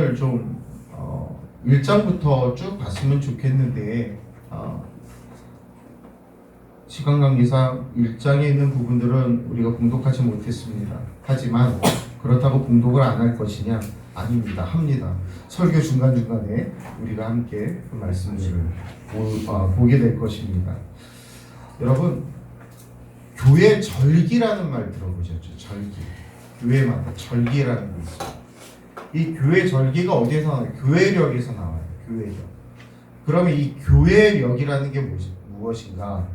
말씀을 좀 1장부터 쭉 봤으면 좋겠는데 시간 관계상 1장에 있는 부분들은 우리가 봉독하지 못했습니다. 하지만 그렇다고 봉독을 안 할 것이냐? 아닙니다. 합니다. 설교 중간중간에 우리가 함께 그 말씀들을 보게 될 것입니다. 여러분, 교회 절기라는 말 들어보셨죠? 절기. 교회마다 절기라는 게 있어요. 이 교회 절기가 어디에서 나와요? 교회력에서 나와요. 교회력. 그러면 이 교회력이라는 게 무엇인가?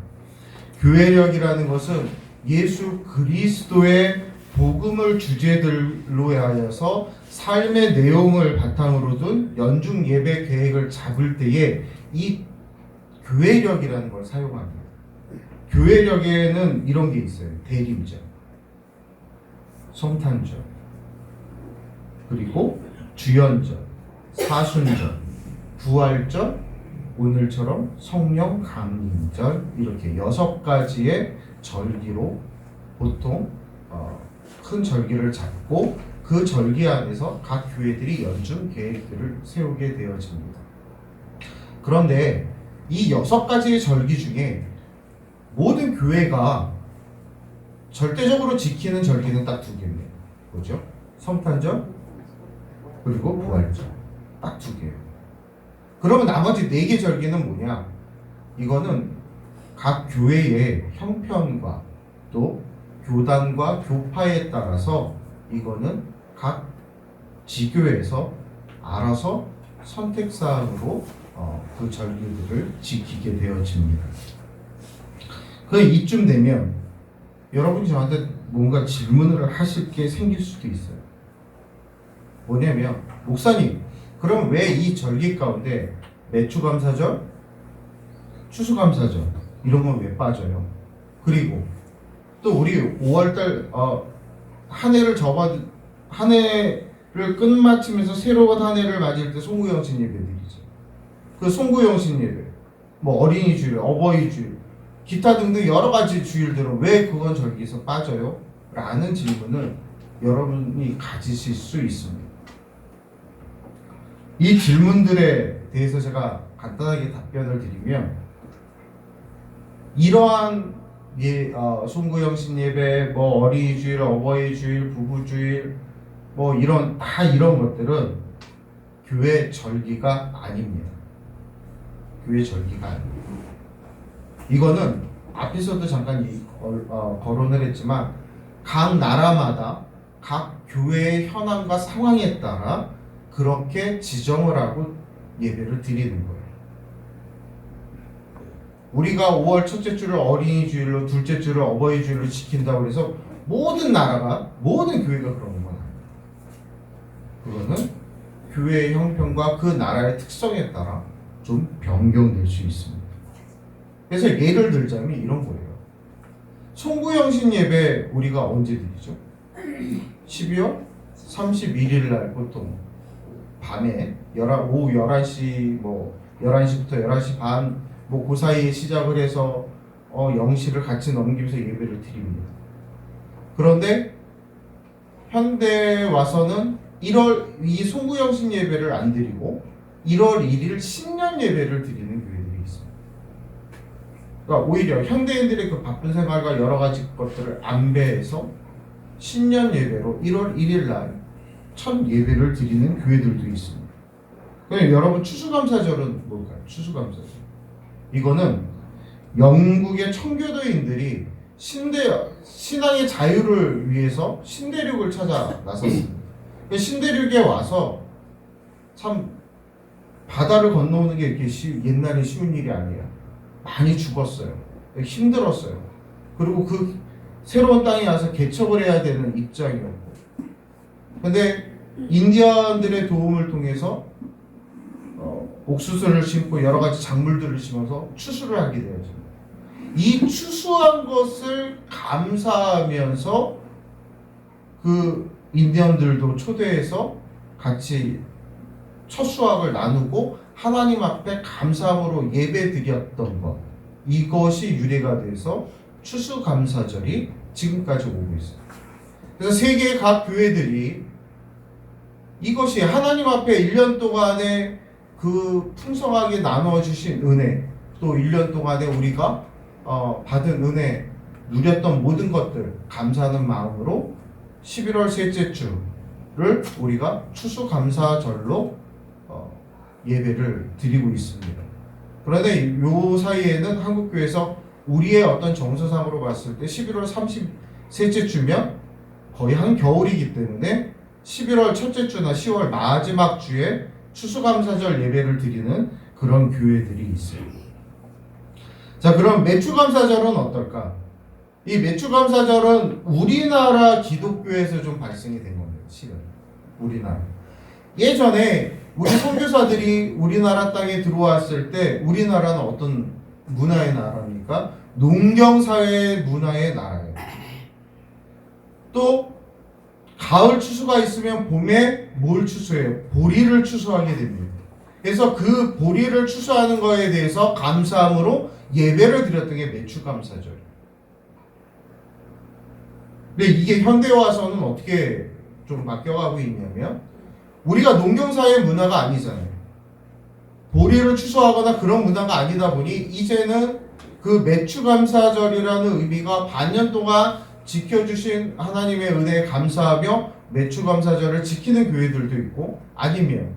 교회력이라는 것은 예수 그리스도의 복음을 주제들로 하여서 삶의 내용을 바탕으로 둔 연중 예배 계획을 잡을 때에 이 교회력이라는 걸 사용합니다. 교회력에는 이런 게 있어요. 대림절, 성탄절, 그리고 주연절, 사순절, 부활절, 오늘처럼 성령 강림절, 이렇게 6가지의 절기로 보통 큰 절기를 잡고 그 절기 안에서 각 교회들이 연중 계획들을 세우게 되어집니다. 그런데 이 6가지의 절기 중에 모든 교회가 절대적으로 지키는 절기는 딱 2개입니다. 뭐죠? 성탄절 그리고 부활절. 딱 2개예요. 그러면 나머지 4개 절기는 뭐냐? 이거는 각 교회의 형편과 또 교단과 교파에 따라서 이거는 각 지교에서 알아서 선택사항으로 그 절기들을 지키게 되어집니다. 그 이쯤 되면 여러분이 저한테 뭔가 질문을 하실 게 생길 수도 있어요. 뭐냐면, 목사님, 그럼 왜 이 절기 가운데 매추감사절, 추수감사절 이런 건 왜 빠져요? 그리고 또 우리 5월달 한 해를 끝마치면서 새로운 한 해를 맞을 때 송구영신 예배드리죠. 그 송구영신 예배, 뭐 어린이주일, 어버이주일, 기타 등등 여러 가지 주일들은 왜 그건 절기에서 빠져요? 라는 질문을 여러분이 가지실 수 있습니다. 이 질문들에 대해서 제가 간단하게 답변을 드리면, 이러한 송구영신 예배, 뭐 어린이주일, 어버이주일, 부부주일, 뭐 이런 것들은 교회 절기가 아닙니다. 교회 절기가 아닙니다. 이거는 앞에서도 잠깐 거론을 했지만 각 나라마다 각 교회의 현황과 상황에 따라 그렇게 지정을 하고 예배를 드리는 거예요. 우리가 5월 첫째 주를 어린이주일로, 둘째 주를 어버이주일로 지킨다고 해서 모든 나라가, 모든 교회가 그러는 건 아니에요. 그거는 교회의 형편과 그 나라의 특성에 따라 좀 변경될 수 있습니다. 그래서 예를 들자면 이런 거예요. 송구영신 예배 우리가 언제 드리죠? 12월 31일 날 보통 밤에 오후 11시, 11시부터 11시 반, 그 사이에 시작을 해서 0시를 같이 넘기면서 예배를 드립니다. 그런데 현대에 와서는 이 송구영신 예배를 안 드리고 1월 1일 신년 예배를 드리는 교회들이 있습니다. 그러니까 오히려 현대인들의 그 바쁜 생활과 여러 가지 것들을 안배해서 신년 예배로 1월 1일 날 첫 예배를 드리는 교회들도 있습니다. 그럼 여러분, 추수감사절은 뭘까요? 추수감사절. 이거는 영국의 청교도인들이 신앙의 자유를 위해서 신대륙을 찾아 나섰습니다. 신대륙에 와서 참 바다를 건너오는 게 이렇게 옛날에 쉬운 일이 아니에요. 많이 죽었어요. 힘들었어요. 그리고 그 새로운 땅에 와서 개척을 해야 되는 입장이었고, 근데 인디언들의 도움을 통해서 옥수수를 심고 여러 가지 작물들을 심어서 추수를 하게 되었습니다. 이 추수한 것을 감사하면서 그 인디언들도 초대해서 같이 첫 수확을 나누고 하나님 앞에 감사함으로 예배드렸던 것, 이것이 유래가 돼서 추수감사절이 지금까지 오고 있습니다. 그래서 세계의 각 교회들이 이것이 하나님 앞에 1년 동안에 그 풍성하게 나누어 주신 은혜, 또 1년 동안에 우리가 받은 은혜, 누렸던 모든 것들 감사하는 마음으로 11월 셋째 주를 우리가 추수감사절로 예배를 드리고 있습니다. 그런데 요 사이에는 한국교회에서 우리의 어떤 정서상으로 봤을 때 11월 30셋째 주면 거의 한겨울이기 때문에 11월 첫째 주나 10월 마지막 주에 추수감사절 예배를 드리는 그런 교회들이 있어요. 자, 그럼 매추감사절은 어떨까? 이 매추감사절은 우리나라 기독교에서 좀 발생이 된 겁니다. 실은 우리나라. 예전에 우리 선교사들이 우리나라 땅에 들어왔을 때 우리나라는 어떤 문화의 나라입니까? 농경사회 문화의 나라예요. 또 가을 추수가 있으면 봄에 뭘 추수해요? 보리를 추수하게 됩니다. 그래서 그 보리를 추수하는 거에 대해서 감사함으로 예배를 드렸던 게 매추감사절이에요. 근데 이게 현대에 와서는 어떻게 좀 바뀌어가고 있냐면 우리가 농경사회 문화가 아니잖아요. 보리를 추수하거나 그런 문화가 아니다 보니 이제는 그 매추감사절이라는 의미가 반년 동안 지켜주신 하나님의 은혜에 감사하며 매추감사절을 지키는 교회들도 있고, 아니면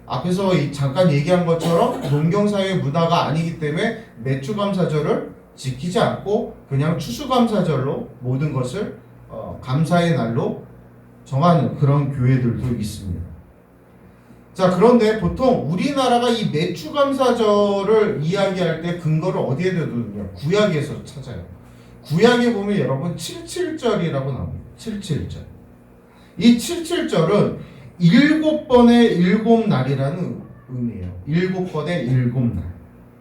앞에서 잠깐 얘기한 것처럼 농경사회 문화가 아니기 때문에 매추감사절을 지키지 않고 그냥 추수감사절로 모든 것을 감사의 날로 정하는 그런 교회들도 있습니다. 자, 그런데 보통 우리나라가 이 매추감사절을 이야기할 때 근거를 어디에 두느냐? 구약에서 찾아요. 구약에 보면 여러분 77절이라고 나옵니다. 77절. 이 77절은 7번의 7날이라는 의미예요. 7번의 7날.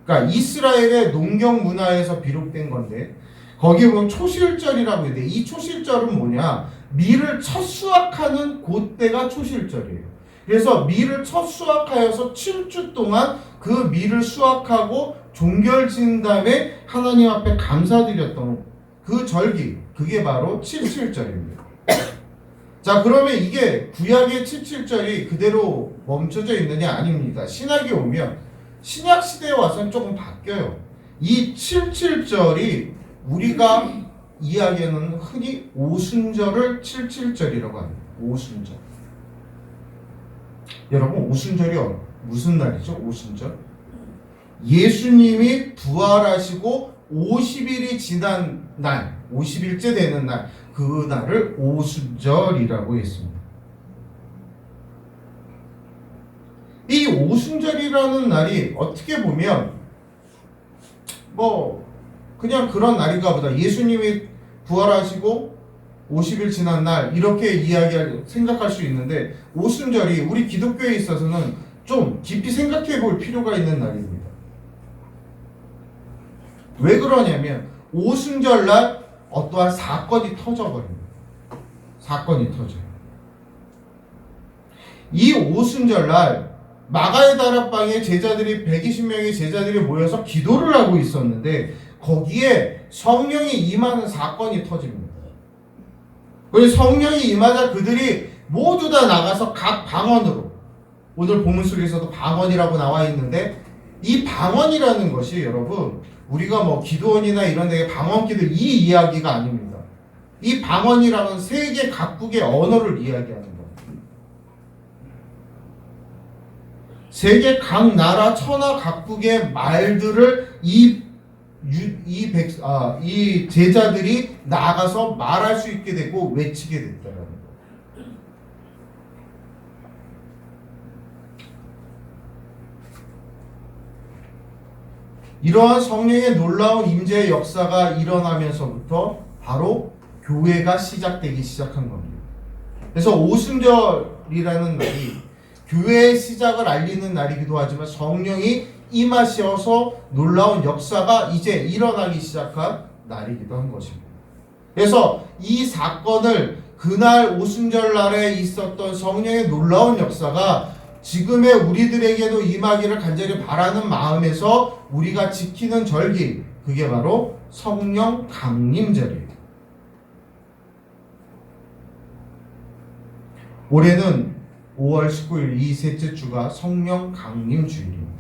그러니까 이스라엘의 농경 문화에서 비롯된 건데 거기에 보면 초실절이라고 있는데 이 초실절은 뭐냐? 밀을 첫 수확하는 그때가 초실절이에요. 그래서 밀을 첫 수확하여서 7주 동안 그 밀을 수확하고 종결 지은 다음에 하나님 앞에 감사드렸던 그 절기, 그게 바로 77절입니다. 자, 그러면 이게 구약의 77절이 그대로 멈춰져 있느냐? 아닙니다. 신약에 오면 신약 시대에 와서는 조금 바뀌어요. 이 77절이 우리가 이야기하는 흔히 오순절을 77절이라고 합니다. 오순절. 여러분, 오순절이 무슨 날이죠? 오순절? 예수님이 부활하시고 50일이 지난 날, 50일째 되는 날, 그 날을 오순절이라고 했습니다. 이 오순절이라는 날이 어떻게 보면 그냥 그런 날인가 보다. 예수님이 부활하시고 50일 지난 날 이렇게 생각할 수 있는데 오순절이 우리 기독교에 있어서는 좀 깊이 생각해 볼 필요가 있는 날입니다. 왜 그러냐면 오순절 날 어떠한 사건이 터져버립니다. 사건이 터져요. 이 오순절 날 마가의 다락방에 제자들이 120명의 제자들이 모여서 기도를 하고 있었는데 거기에 성령이 임하는 사건이 터집니다. 그래서 성령이 임하자 그들이 모두 다 나가서 각 방언으로, 오늘 본문 속에서도 방언이라고 나와 있는데 이 방언이라는 것이 여러분 우리가 기도원이나 이런 데에 방언기도 이 이야기가 아닙니다. 이 방언이라는 세계 각국의 언어를 이야기하는 겁니다. 세계 각 나라 천하 각국의 말들을 이 제자들이 나가서 말할 수 있게 되고 외치게 됐다는 거예요. 이러한 성령의 놀라운 임재의 역사가 일어나면서부터 바로 교회가 시작되기 시작한 겁니다. 그래서 오순절이라는 날이 교회의 시작을 알리는 날이기도 하지만 성령이 임하셔서 놀라운 역사가 이제 일어나기 시작한 날이기도 한 것입니다. 그래서 이 사건을 그날 오순절 날에 있었던 성령의 놀라운 역사가 지금의 우리들에게도 임하기를 간절히 바라는 마음에서 우리가 지키는 절기, 그게 바로 성령 강림절이에요. 올해는 5월 19일 이 셋째 주가 성령 강림 주일입니다.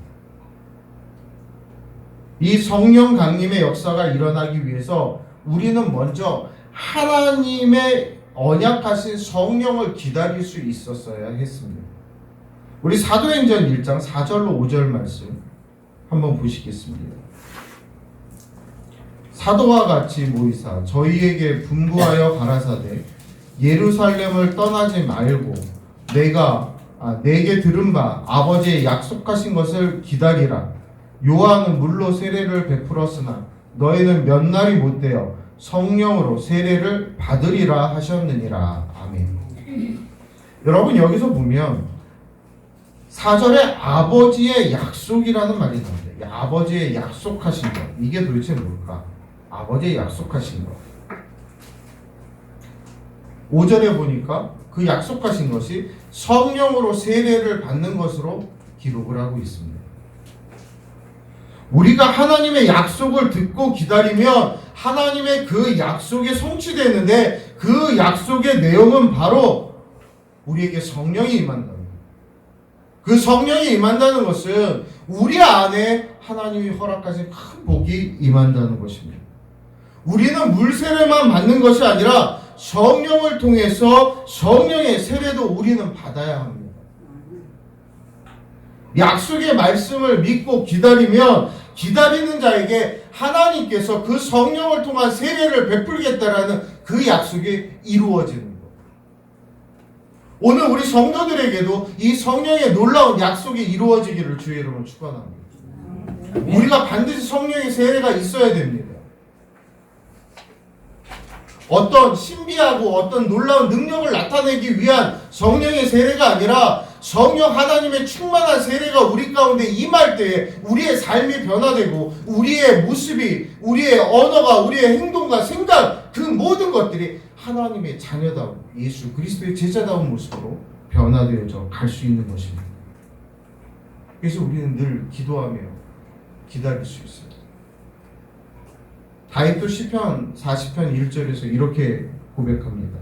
이 성령 강림의 역사가 일어나기 위해서 우리는 먼저 하나님의 언약하신 성령을 기다릴 수 있었어야 했습니다. 우리 사도행전 1장 4절로 5절 말씀 한번 보시겠습니다. 사도와 같이 모이사 저희에게 분부하여 가라사대 예루살렘을 떠나지 말고 내게 들은 바 아버지의 약속하신 것을 기다리라. 요한은 물로 세례를 베풀었으나 너희는 몇 날이 못되어 성령으로 세례를 받으리라 하셨느니라. 아멘. 여러분 여기서 보면 4절에 아버지의 약속이라는 말이 나옵니다. 아버지의 약속하신 것. 이게 도대체 뭘까? 아버지의 약속하신 것. 5절에 보니까 그 약속하신 것이 성령으로 세례를 받는 것으로 기록을 하고 있습니다. 우리가 하나님의 약속을 듣고 기다리면 하나님의 그 약속이 성취되는데 그 약속의 내용은 바로 우리에게 성령이 임한다는 거예요. 그 성령이 임한다는 것은 우리 안에 하나님이 허락하신 큰 복이 임한다는 것입니다. 우리는 물세례만 받는 것이 아니라 성령을 통해서 성령의 세례도 우리는 받아야 합니다. 약속의 말씀을 믿고 기다리면 기다리는 자에게 하나님께서 그 성령을 통한 세례를 베풀겠다라는 그 약속이 이루어지는 것. 오늘 우리 성도들에게도 이 성령의 놀라운 약속이 이루어지기를 주의 이름으로 축원합니다. 우리가 반드시 성령의 세례가 있어야 됩니다. 어떤 신비하고 어떤 놀라운 능력을 나타내기 위한 성령의 세례가 아니라 성령 하나님의 충만한 세례가 우리 가운데 임할 때에 우리의 삶이 변화되고 우리의 모습이, 우리의 언어가, 우리의 행동과 생각, 그 모든 것들이 하나님의 자녀다운 예수 그리스도의 제자다운 모습으로 변화되어져 갈 수 있는 것입니다. 그래서 우리는 늘 기도하며 기다릴 수 있어요. 다윗도 시편 40편 1절에서 이렇게 고백합니다.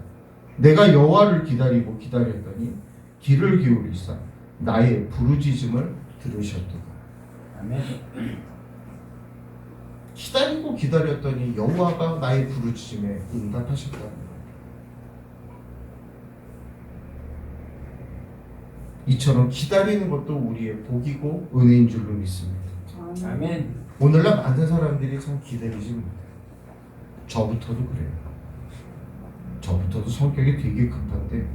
내가 여호와를 기다리고 기다렸더니 귀를 기울이사 나의 부르짖음을 들으셨도다. 아멘. 기다리고 기다렸더니 여호와가 나의 부르짖음에 응답하셨다는 거예요. 이처럼 기다리는 것도 우리의 복이고 은혜인 줄로 믿습니다. 아멘. 오늘날 많은 사람들이 참 기다리지 못해요. 저부터도 그래요. 저부터도 성격이 되게 급한데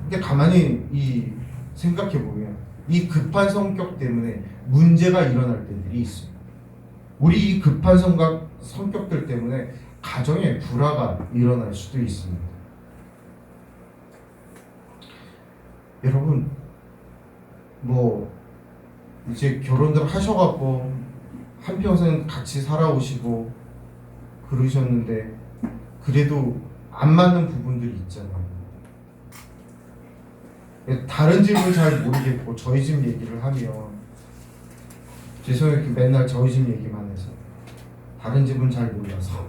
근데 가만히 생각해보면 이 급한 성격 때문에 문제가 일어날 때들이 있어요. 우리 이 급한 성격들 때문에 가정에 불화가 일어날 수도 있습니다. 여러분 이제 결혼들 하셔갖고 한평생 같이 살아오시고 그러셨는데 그래도 안 맞는 부분들이 있잖아요. 다른 집은 잘 모르겠고 저희 집 얘기를 하면 죄송해요. 맨날 저희 집 얘기만 해서 다른 집은 잘 몰라서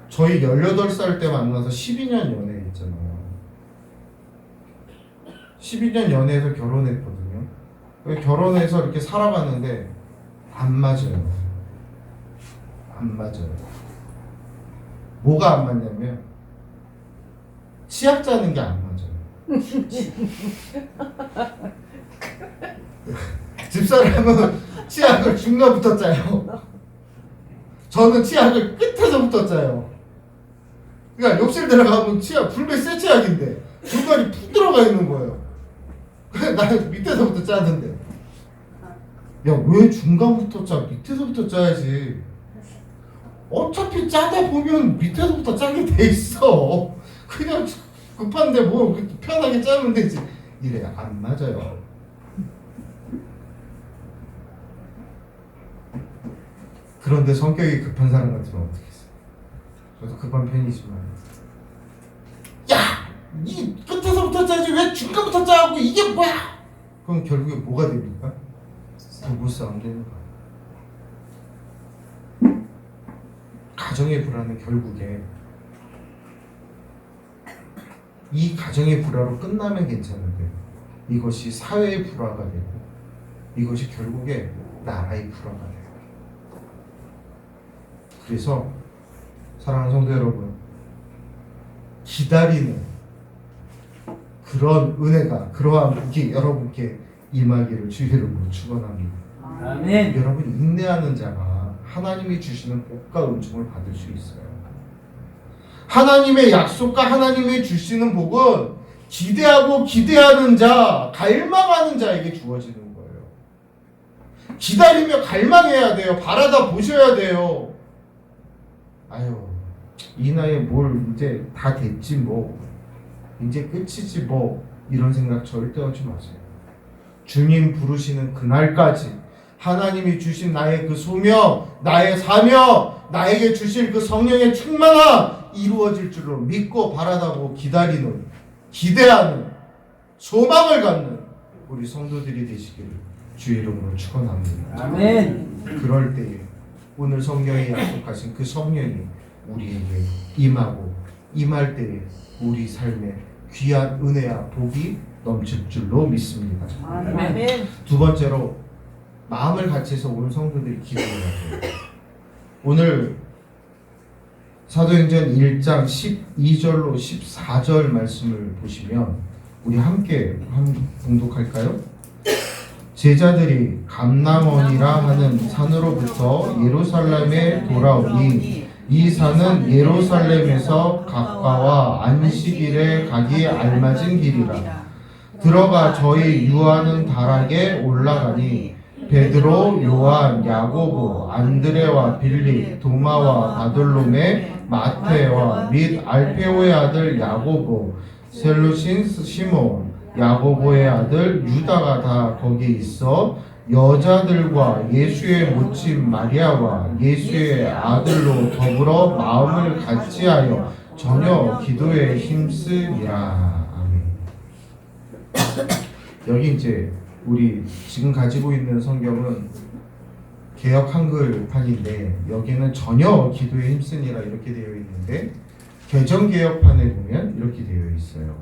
저희 18살 때 만나서 12년 연애했잖아요. 12년 연애해서 결혼했거든요. 결혼해서 이렇게 살아가는데 안 맞아요. 안 맞아요. 뭐가 안 맞냐면 치약 짜는 게 안 맞아요. 집사람은 치약을 중간부터 짜요. 저는 치약을 끝에서부터 짜요. 그러니까 욕실 들어가면 치약 불매 새 치약인데 중간이 푹 들어가 있는 거예요. 그래 나는 밑에서부터 짜는데 야 왜 중간부터 짜? 밑에서부터 짜야지. 어차피 짜다 보면 밑에서부터 짜게 돼 있어. 그냥 급한데 뭐 편하게 짜면 되지. 이래 안 맞아요. 그런데 성격이 급한 사람 같으면 어떻게 했어? 저도 급한 편이지만 야! 니 끝에서부터 짜지 왜 중간부터 짜고 이게 뭐야? 그럼 결국에 뭐가 됩니까? 부부싸움 되는 거야. 가정의 불화는 결국에 이 가정의 불화로 끝나면 괜찮은데 이것이 사회의 불화가 되고 이것이 결국에 나라의 불화가 돼요. 그래서 사랑하는 성도 여러분, 기다리는 그런 은혜가 그러한 복이 여러분께 임하기를 주의 이름으로 축원합니다. 아멘. 여러분, 인내하는 자가 하나님이 주시는 복과 은총을 받을 수 있어요. 하나님의 약속과 하나님이 주시는 복은 기대하고 기대하는 자, 갈망하는 자에게 주어지는 거예요. 기다리며 갈망해야 돼요. 바라다 보셔야 돼요. 아유, 이 나이에 뭘 이제 다 됐지 뭐, 이제 끝이지 뭐, 이런 생각 절대 하지 마세요. 주님 부르시는 그날까지 하나님이 주신 나의 그 소명, 나의 사명, 나에게 주실 그 성령의 충만함 이루어질 줄로 믿고 바라다고 기다리는, 기대하는, 소망을 갖는 우리 성도들이 되시기를 주의 이름으로 축원합니다. 아멘. 그럴 때에 오늘 성경에 약속하신 그 성령이 우리에게 임하고 임할 때에 우리 삶에 귀한 은혜와 복이 넘칠 줄로 믿습니다. 아멘. 두 번째로 마음을 같이 해서 오늘 성도들이 기도해야 돼요. 오늘 사도행전 1장 12절로 14절 말씀을 보시면 우리 함께 봉독할까요? 제자들이 감람원이라 하는 산으로부터 예루살렘에 돌아오니 이 산은 예루살렘에서 가까워 안식일에 가기에 알맞은 길이라. 들어가 저희 유하는 다락에 올라가니 베드로, 요한, 야고보, 안드레와 빌립, 도마와 바돌로메, 마테와 및 알페오의 아들 야고보, 셀루신 시몬, 야고보의 아들 유다가 다 거기 있어 여자들과 예수의 모친 마리아와 예수의 아들로 더불어 마음을 같이하여 전혀 기도에 힘쓰니라. 아멘. 여기 이제 우리 지금 가지고 있는 성경은 개역 한글판인데 여기는 전혀 기도에 힘쓰니라 이렇게 되어 있는데 개정 개역판에 보면 이렇게 되어 있어요.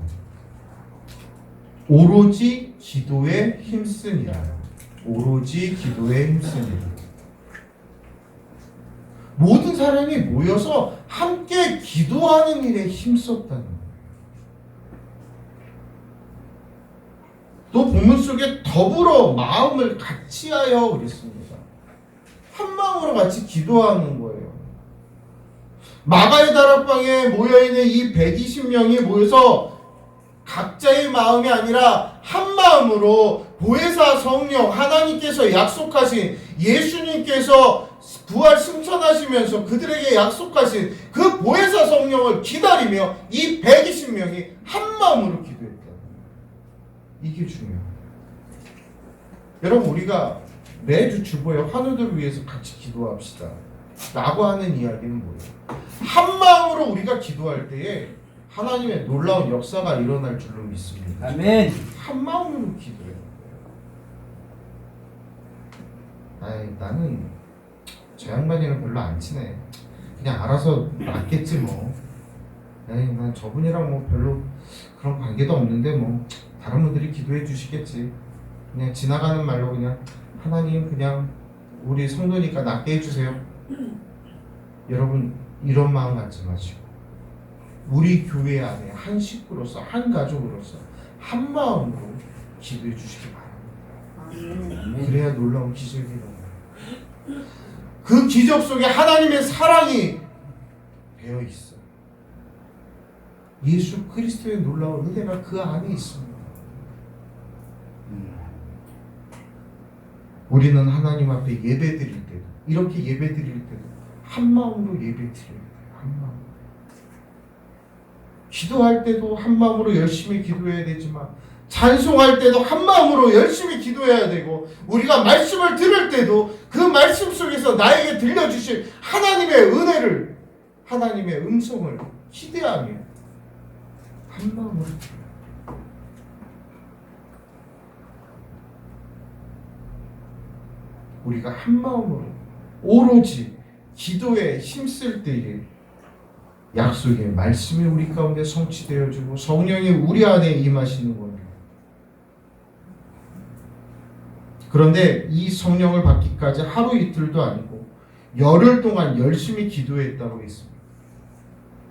오로지 기도에 힘쓰니라. 오로지 기도에 힘쓰니라. 모든 사람이 모여서 함께 기도하는 일에 힘썼다는 거예요. 또 본문 속에 더불어 마음을 같이하여 그랬습니다. 한 마음으로 같이 기도하는 거예요. 마가의 다락방에 모여있는 이 120명이 모여서 각자의 마음이 아니라 한 마음으로 보혜사 성령 하나님께서 약속하신 예수님께서 부활 승천하시면서 그들에게 약속하신 그 보혜사 성령을 기다리며 이 120명이 한 마음으로 기도했다. 이게 중요해요. 여러분, 우리가 매주 주보에 환우들을 위해서 같이 기도합시다 라고 하는 이야기는 뭐예요? 한 마음으로 우리가 기도할 때에 하나님의 놀라운 역사가 일어날 줄로 믿습니다. 아멘. 한 마음으로 기도해요. 아이, 나는 저 양반이랑 별로 안 친해. 그냥 알아서 낫겠지 뭐. 에이, 난 저분이랑 뭐 별로 그런 관계도 없는데 뭐 다른 분들이 기도해 주시겠지. 그냥 지나가는 말로 그냥 하나님 그냥 우리 성도니까 낫게 해주세요. 여러분, 이런 마음 갖지 마시고 우리 교회 안에 한 식구로서 한 가족으로서 한 마음으로 기도해 주시기 바랍니다. 아멘. 그래야 놀라운 기적이 일어나요. 그 기적 속에 하나님의 사랑이 배어 있어요. 예수 그리스도의 놀라운 은혜가 그 안에 있습니다. 우리는 하나님 앞에 예배 드릴 때도 이렇게 예배 드릴 때도 한 마음으로 예배 드려야 돼요. 한 마음. 기도할 때도 한 마음으로 열심히 기도해야 되지만 찬송할 때도 한 마음으로 열심히 기도해야 되고 우리가 말씀을 들을 때도 그 말씀 속에서 나에게 들려주실 하나님의 은혜를 하나님의 음성을 기대하며 한 마음으로 드려요. 우리가 한 마음으로 오로지 기도에 힘쓸 때에 약속의 말씀이 우리 가운데 성취되어지고 성령이 우리 안에 임하시는 겁니다. 그런데 이 성령을 받기까지 하루 이틀도 아니고 열흘 동안 열심히 기도했다고 했습니다.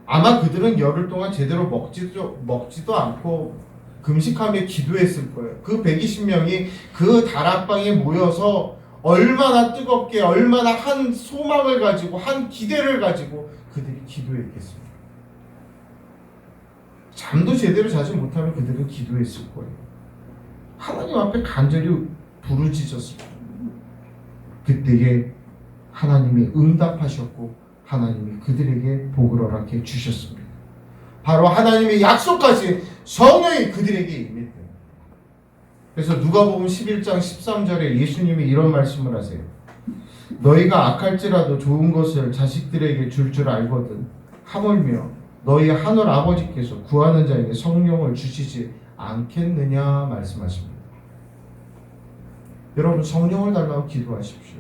아마 그들은 열흘 동안 제대로 먹지도 않고 금식하며 기도했을 거예요. 그 120명이 그 다락방에 모여서 얼마나 뜨겁게, 얼마나 한 소망을 가지고, 한 기대를 가지고 그들이 기도했겠습니까? 잠도 제대로 자지 못하면 그들은 기도했을 거예요. 하나님 앞에 간절히 부르짖었을 거예요. 그때에 하나님이 응답하셨고 하나님이 그들에게 복을 허락해 주셨습니다. 바로 하나님의 약속하신 성령이 그들에게 임했대요. 그래서 누가복음 11장 13절에 예수님이 이런 말씀을 하세요. 너희가 악할지라도 좋은 것을 자식들에게 줄 알거든 하물며 너희 하늘 아버지께서 구하는 자에게 성령을 주시지 않겠느냐 말씀하십니다. 여러분, 성령을 달라고 기도하십시오.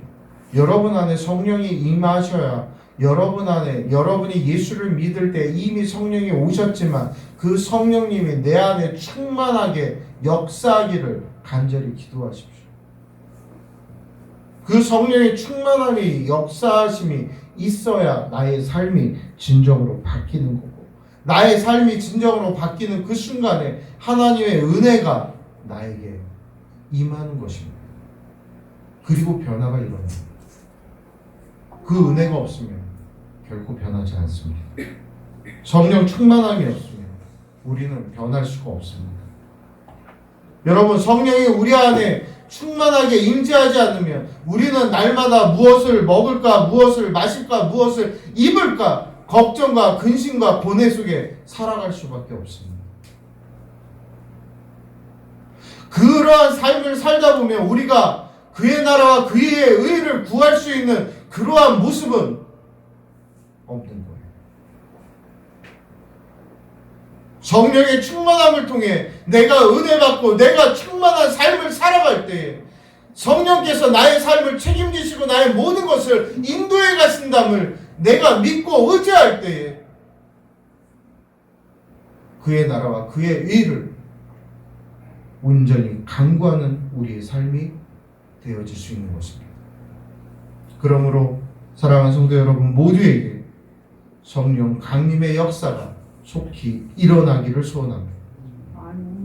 여러분 안에 성령이 임하셔야 여러분 안에, 여러분이 예수를 믿을 때 이미 성령이 오셨지만 그 성령님이 내 안에 충만하게 역사하기를 간절히 기도하십시오. 그 성령의 충만함이, 역사하심이 있어야 나의 삶이 진정으로 바뀌는 거고, 나의 삶이 진정으로 바뀌는 그 순간에 하나님의 은혜가 나에게 임하는 것입니다. 그리고 변화가 일어납니다. 그 은혜가 없으면 결코 변하지 않습니다. 성령 충만함이 없으면 우리는 변할 수가 없습니다. 여러분, 성령이 우리 안에 충만하게 임재하지 않으면 우리는 날마다 무엇을 먹을까, 무엇을 마실까, 무엇을 입을까 걱정과 근심과 고뇌 속에 살아갈 수밖에 없습니다. 그러한 삶을 살다 보면 우리가 그의 나라와 그의 의를 구할 수 있는 그러한 모습은 없는 거예요. 성령의 충만함을 통해 내가 은혜 받고 내가 충만한 삶을 살아갈 때에 성령께서 나의 삶을 책임지시고 나의 모든 것을 인도해 가신담을 내가 믿고 의지할 때에 그의 나라와 그의 의를 온전히 강구하는 우리의 삶이 되어질 수 있는 것입니다. 그러므로 사랑하는 성도 여러분 모두에게 성령 강림의 역사가 속히 일어나기를 소원합니다.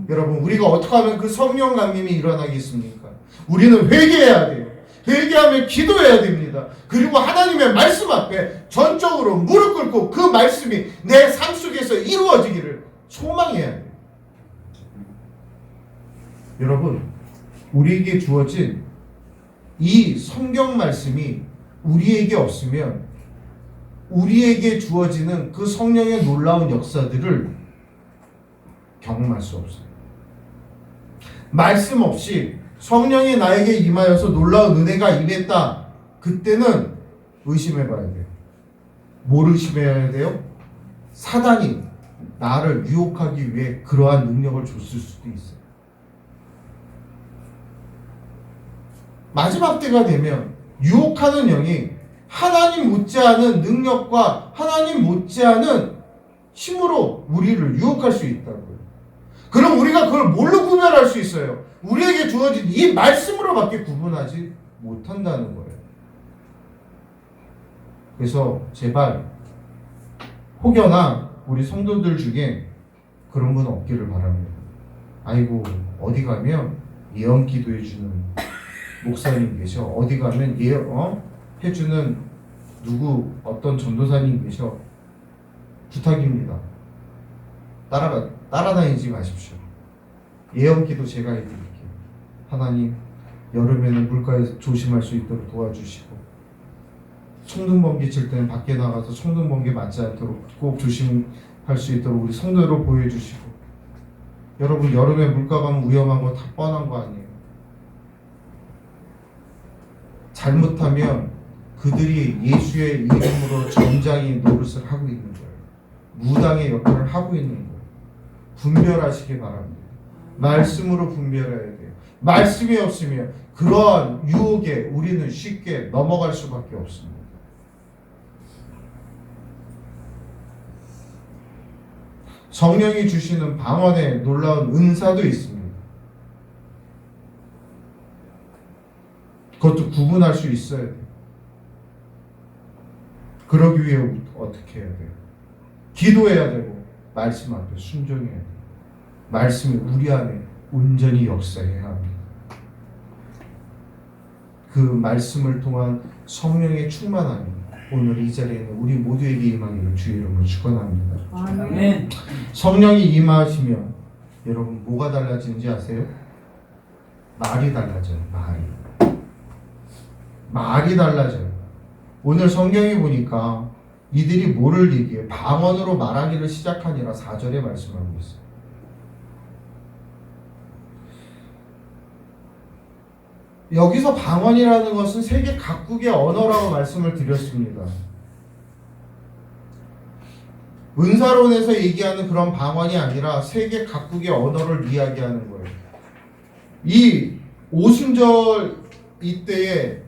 여러분, 우리가 어떻게 하면 그 성령 강림이 일어나겠습니까? 우리는 회개해야 돼요. 회개하며 기도해야 됩니다. 그리고 하나님의 말씀 앞에 전적으로 무릎 꿇고 그 말씀이 내 삶 속에서 이루어지기를 소망해야 돼요. 여러분, 우리에게 주어진 이 성경 말씀이 우리에게 없으면 우리에게 주어지는 그 성령의 놀라운 역사들을 경험할 수 없어요. 말씀 없이 성령이 나에게 임하여서 놀라운 은혜가 임했다. 그때는 의심해 봐야 돼요. 뭘 의심해야 돼요? 사단이 나를 유혹하기 위해 그러한 능력을 줬을 수도 있어요. 마지막 때가 되면 유혹하는 영이 하나님 못지않은 능력과 하나님 못지않은 힘으로 우리를 유혹할 수 있다고요. 그럼 우리가 그걸 뭘로 구별할 수 있어요? 우리에게 주어진 이 말씀으로밖에 구분하지 못한다는 거예요. 그래서 제발 혹여나 우리 성도들 중에 그런 분 없기를 바랍니다. 아이고, 어디 가면 예언 기도해주는 목사님 계셔. 어디 가면 해주는 누구 어떤 전도사님 계셔. 부탁입니다. 따라다니지 마십시오. 예언기도 제가 해드릴게요. 하나님, 여름에는 물가에 조심할 수 있도록 도와주시고, 청둥번개 칠 때는 밖에 나가서 청둥번개 맞지 않도록 꼭 조심할 수 있도록 우리 성도로 보여주시고, 여러분, 여름에 물가 가면 위험한 거 다 뻔한 거 아니에요. 잘못하면 그들이 예수의 이름으로 전장의 노릇을 하고 있는 거예요. 무당의 역할을 하고 있는 거예요. 분별하시기 바랍니다. 말씀으로 분별해야 돼요. 말씀이 없으면 그러한 유혹에 우리는 쉽게 넘어갈 수밖에 없습니다. 성령이 주시는 방언의 놀라운 은사도 있습니다. 그것도 구분할 수 있어야 돼요. 그러기 위해 어떻게 해야 돼요? 기도해야 되고 말씀 앞에 순종해야 돼요. 말씀이 우리 안에 온전히 역사해야 합니다. 그 말씀을 통한 성령의 충만함이 오늘 이 자리에는 우리 모두에게 임하기를 주의 이름으로 축원합니다. 아멘. 성령이 임하시면 여러분 뭐가 달라지는지 아세요? 말이 달라져요. 말이 달라져요. 오늘 성경에 보니까 이들이 뭐를 얘기해? 방언으로 말하기를 시작하니라 4절에 말씀하고 있어요. 여기서 방언이라는 것은 세계 각국의 언어라고 말씀을 드렸습니다. 은사론에서 얘기하는 그런 방언이 아니라 세계 각국의 언어를 이야기하는 거예요. 이 오순절 이때에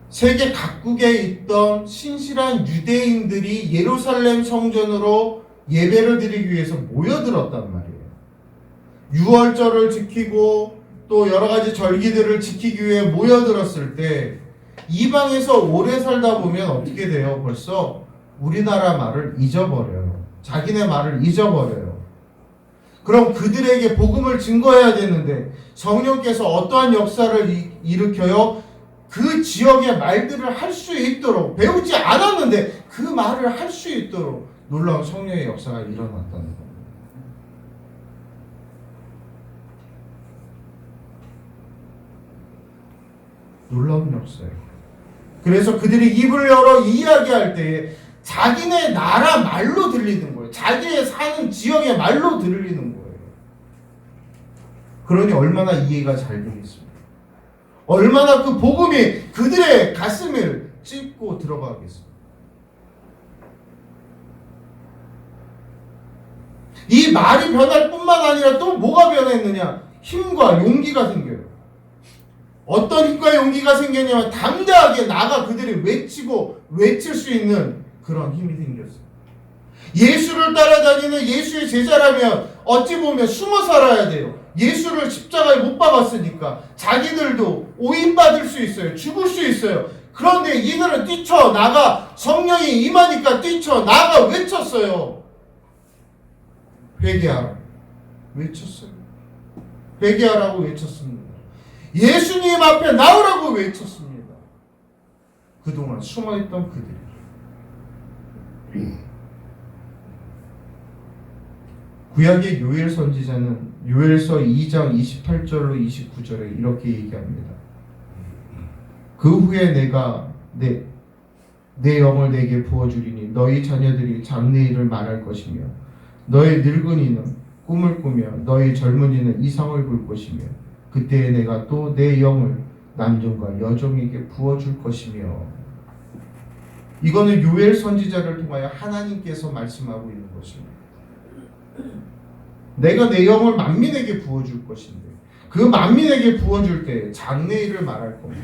세계 각국에 있던 신실한 유대인들이 예루살렘 성전으로 예배를 드리기 위해서 모여들었단 말이에요. 유월절을 지키고 또 여러 가지 절기들을 지키기 위해 모여들었을 때 이방에서 오래 살다 보면 어떻게 돼요? 벌써 우리나라 말을 잊어버려요. 자기네 말을 잊어버려요. 그럼 그들에게 복음을 증거해야 되는데 성령께서 어떠한 역사를 일으켜요? 그 지역의 말들을 할 수 있도록, 배우지 않았는데 그 말을 할 수 있도록 놀라운 성령의 역사가 일어났다는 겁니다. 놀라운 역사예요. 그래서 그들이 입을 열어 이야기할 때에 자기네 나라 말로 들리는 거예요. 자기의 사는 지역의 말로 들리는 거예요. 그러니 얼마나 이해가 잘 되겠습니까? 얼마나 그 복음이 그들의 가슴을 찢고 들어가겠습니까? 이 말이 변할 뿐만 아니라 또 뭐가 변했느냐? 힘과 용기가 생겨요. 어떤 힘과 용기가 생겼냐면 당당하게 나가 그들이 외칠 수 있는 그런 힘이 생겼어요. 예수를 따라다니는 예수의 제자라면 어찌 보면 숨어 살아야 돼요. 예수를 십자가에 못 박았으니까 자기들도 오인받을 수 있어요. 죽을 수 있어요. 그런데 이들은 뛰쳐나가 성령이 임하니까 뛰쳐나가 외쳤어요. 회개하라. 외쳤어요. 회개하라고 외쳤습니다. 예수님 앞에 나오라고 외쳤습니다. 그동안 숨어있던 그들이. 구약의 요엘 선지자는 요엘서 2장 28절로 29절에 이렇게 얘기합니다. 그 후에 내가 내 영을 내게 부어주리니 너희 자녀들이 장래일을 말할 것이며 너희 늙은이는 꿈을 꾸며 너희 젊은이는 이상을 볼 것이며 그때에 내가 또 내 영을 남종과 여종에게 부어줄 것이며. 이거는 요엘 선지자를 통하여 하나님께서 말씀하고 있는 것입니다. 내가 내 영을 만민에게 부어줄 것인데 그 만민에게 부어줄 때 장래일을 말할 겁니다.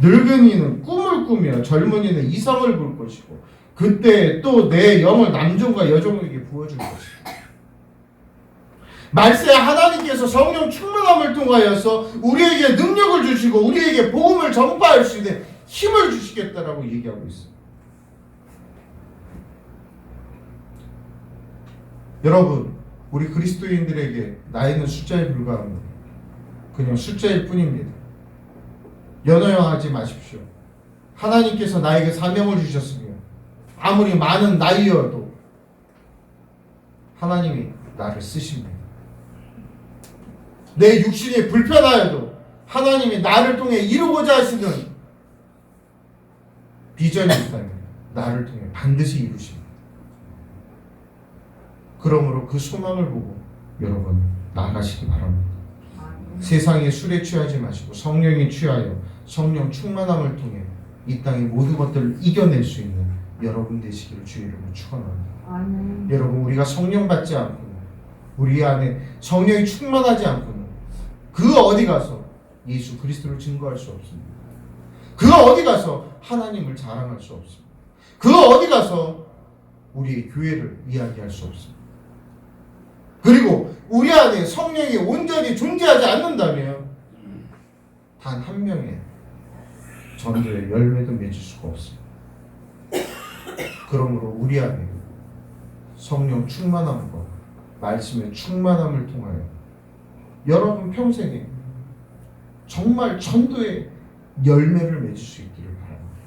늙은이는 꿈을 꾸며 젊은이는 이상을 볼 것이고 그때 또 내 영을 남종과 여종에게 부어줄 것입니다. 말세 하나님께서 성령 충만함을 통하여서 우리에게 능력을 주시고 우리에게 복음을 전파할 수 있는 힘을 주시겠다라고 얘기하고 있습니다. 여러분, 우리 그리스도인들에게 나이는 숫자에 불과합니다. 그냥 숫자일 뿐입니다. 연호하지 마십시오. 하나님께서 나에게 사명을 주셨으며 아무리 많은 나이여도 하나님이 나를 쓰십니다. 내 육신이 불편하여도 하나님이 나를 통해 이루고자 하시는 비전이 있다면 나를 통해 반드시 이루십니다. 그러므로 그 소망을 보고 여러분 나아가시기 바랍니다. 세상의 술에 취하지 마시고 성령에 취하여 성령 충만함을 통해 이 땅의 모든 것들을 이겨낼 수 있는 여러분 되시기를 주의 이름으로 축원합니다. 여러분, 우리가 성령 받지 않고 우리 안에 성령이 충만하지 않고는 그 어디 가서 예수 그리스도를 증거할 수 없습니다. 그 어디 가서 하나님을 자랑할 수 없습니다. 그 어디 가서 우리의 교회를 이야기할 수 없습니다. 그리고 우리 안에 성령이 온전히 존재하지 않는다면 단 한 명의 전도의 열매도 맺을 수가 없습니다. 그러므로 우리 안에 성령 충만함과 말씀의 충만함을 통하여 여러분 평생에 정말 전도의 열매를 맺을 수 있기를 바랍니다.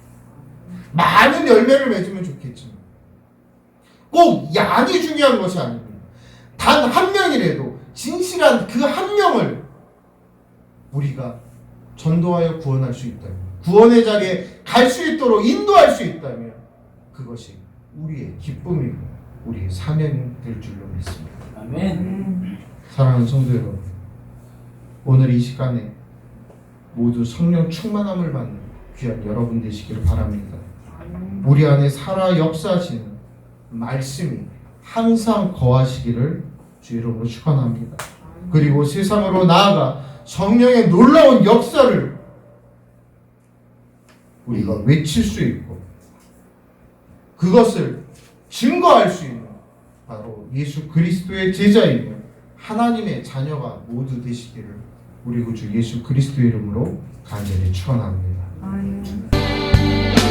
많은 열매를 맺으면 좋겠지만 꼭 양이 중요한 것이 아닙니다. 단 한 명이라도 진실한 그 한 명을 우리가 전도하여 구원할 수 있다면, 구원의 자리에 갈 수 있도록 인도할 수 있다면 그것이 우리의 기쁨이고 우리의 사명이 될 줄로 믿습니다. 아멘. 사랑하는 성도 여러분, 오늘 이 시간에 모두 성령 충만함을 받는 귀한 여러분 되시기를 바랍니다. 우리 안에 살아 역사하시는 말씀이 항상 거하시기를 주 이름으로 축원합니다. 그리고 세상으로 나아가 성령의 놀라운 역사를 우리가 외칠 수 있고 그것을 증거할 수 있는 바로 예수 그리스도의 제자이며 하나님의 자녀가 모두 되시기를 우리 구주 예수 그리스도의 이름으로 간절히 축원합니다. 아멘.